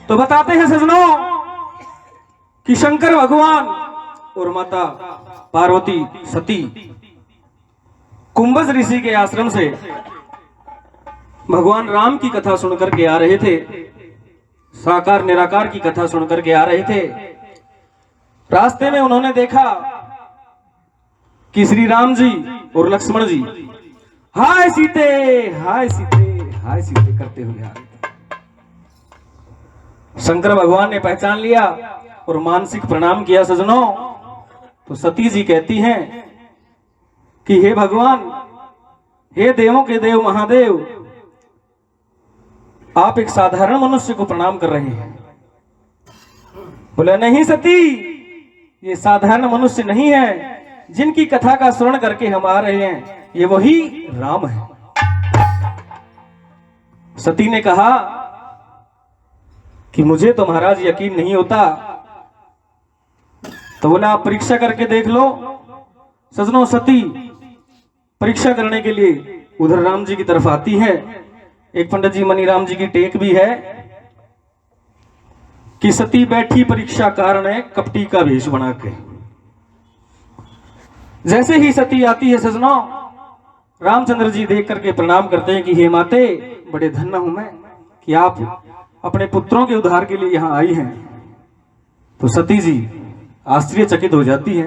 तो बताते हैं सजनों कि शंकर भगवान और माता पार्वती सती कुंभज ऋषि के आश्रम से भगवान राम की कथा सुनकर के आ रहे थे। साकार निराकार की कथा सुनकर के आ रहे थे। रास्ते में उन्होंने देखा कि श्री राम जी और लक्ष्मण जी हाय सीते हाय सीते हाय सीते करते हुए आ रहे थे। शंकर भगवान ने पहचान लिया और मानसिक प्रणाम किया। सजनों, तो सती जी कहती हैं कि हे भगवान, हे देवों के देव महादेव, आप एक साधारण मनुष्य को प्रणाम कर रहे हैं। बोले नहीं सती, ये साधारण मनुष्य नहीं है। जिनकी कथा का श्रवण करके हम आ रहे हैं ये वही राम है। सती ने कहा कि मुझे तो महाराज यकीन नहीं होता। तो बोला आप परीक्षा करके देख लो। सजनों, सती परीक्षा करने के लिए उधर राम जी की तरफ आती है। एक पंडित जी मनीराम जी की टेक भी है कि सती बैठी परीक्षा कारण है कपटी का वेश बना के। जैसे ही सती आती है सजनों, रामचंद्र जी देख करके प्रणाम करते हैं कि हे माते, बड़े धन्य हूं मैं कि आप अपने पुत्रों के उद्धार के लिए यहां आई हैं। तो सती जी आश्चर्यचकित हो जाती है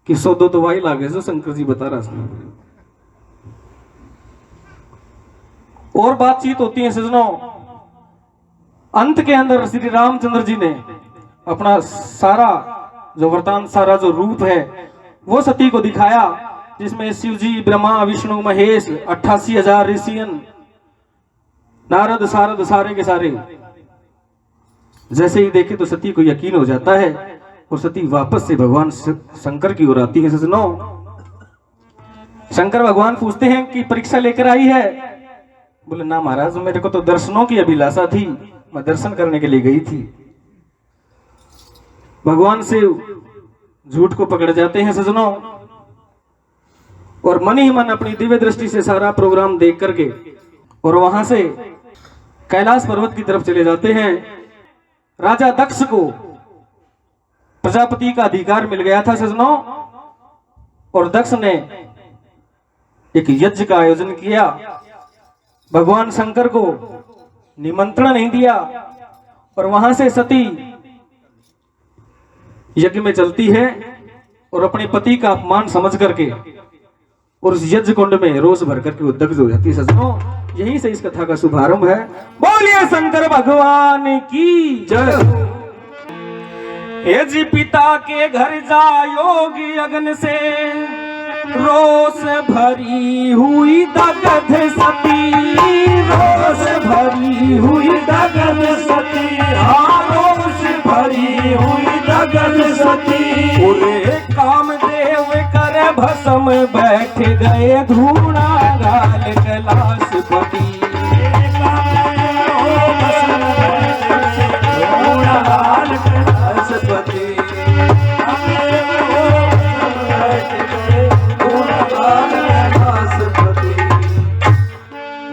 कि सो दो तो वाई लागे जो शंकर जी बता रहा था। और बातचीत होती है सजनों। अंत के अंदर श्री रामचंद्र जी ने अपना सारा जो वृतांत, सारा जो रूप है वो सती को दिखाया, जिसमें शिव जी, ब्रह्मा, विष्णु, महेश, 88,000 ऋषियन, नारद, सारद, सारे के सारे। जैसे ही देखे तो सती को यकीन हो जाता है और सती वापस से भगवान शंकर की ओर आती है। सजनों, शंकर भगवान पूछते हैं कि परीक्षा लेकर आई है। बोले ना महाराज, मेरे को तो दर्शनों की अभिलाषा थी, मैं दर्शन करने के लिए गई थी। भगवान से झूठ को पकड़ जाते हैं सजनों, और मन ही मन अपनी दिव्य दृष्टि से सारा प्रोग्राम देख करके और वहां से कैलाश पर्वत की तरफ चले जाते हैं। राजा दक्ष को प्रजापति का अधिकार मिल गया था सजनों, और दक्ष ने एक यज्ञ का आयोजन किया। भगवान शंकर को निमंत्रण नहीं दिया, और वहां से सती यज्ञ में चलती है और अपने पति का अपमान समझ करके और उस यज्ञ कुंड में रोष भर करके वो दग्ध हो जाती है। सजनों, यहीं से इस कथा का शुभारंभ है। बोलिए शंकर भगवान की जय। हे जी पिता के घर जा योगी अग्न से रोष भरी हुई दग्ध सती, रोष भरी हुई दग्ध सती, रोष भरी हुई दग्ध सती। पूरे कामदेव कर भस्म बैठ गए धूणा गाल कैलाशपति।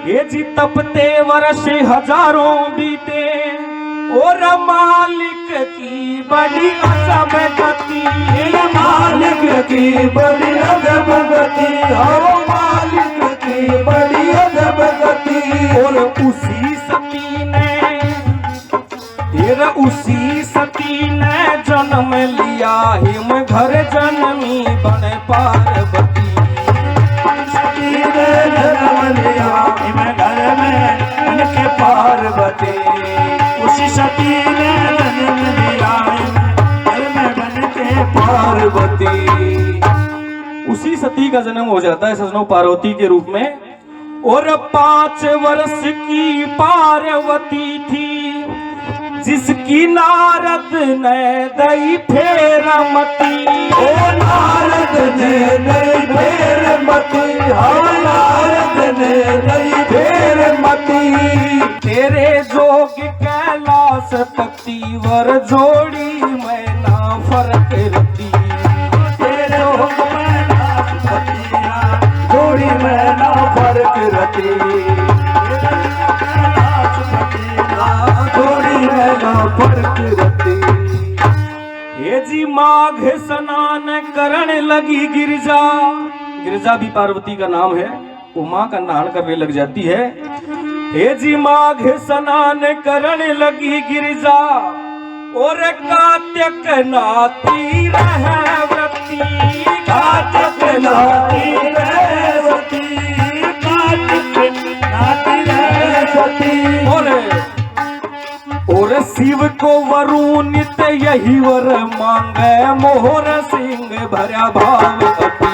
ये जी तपते वर्ष हजारों बीते और मालिक की बड़ी अजब गति, मालिक की बड़ी अजब गति, मालिक की बड़ी अजब गति। और उसी सती ने, उसी सती ने जन्म लिया हिम घर जनमी बन पार्वती। जन्म लिया हिम घर में उनके पार्वती। उसी सती ने जन्म लिया घर में बन के पार्वती। उसी सती का जन्म हो जाता है सजनों पार्वती के रूप में। और 5 वर्ष की पार्वती थी जिसकी नारद ने दई फेर मती। ओ नारद ने दई फेर मती, नारद ने दई फेर मती। तेरे जोग कैलाश पति वर जोड़ी मैं ना फर्क रती। तेरे जोग कैलाश पतिया जोड़ी मैं ना फर्क रती। कैलाश पति जोड़ी माघ स्नान करण लगी गिरजा। गिरजा भी पार्वती का नाम है, वो माँ का नहान करने लग जाती है। हे जी माघ स्नान करण लगी गिरजा, और कात्यक नाती रह व्रती। कात्यक नाती रह व्रती, कात्यक नाती रह व्रती। और शिव को वरुणित यही वर मांगे, मोहर सिंह भरा भाव अति।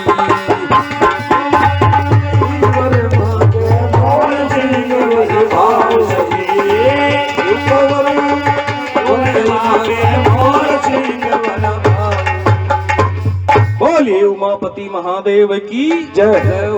बोलिए उमापति महादेव की जय।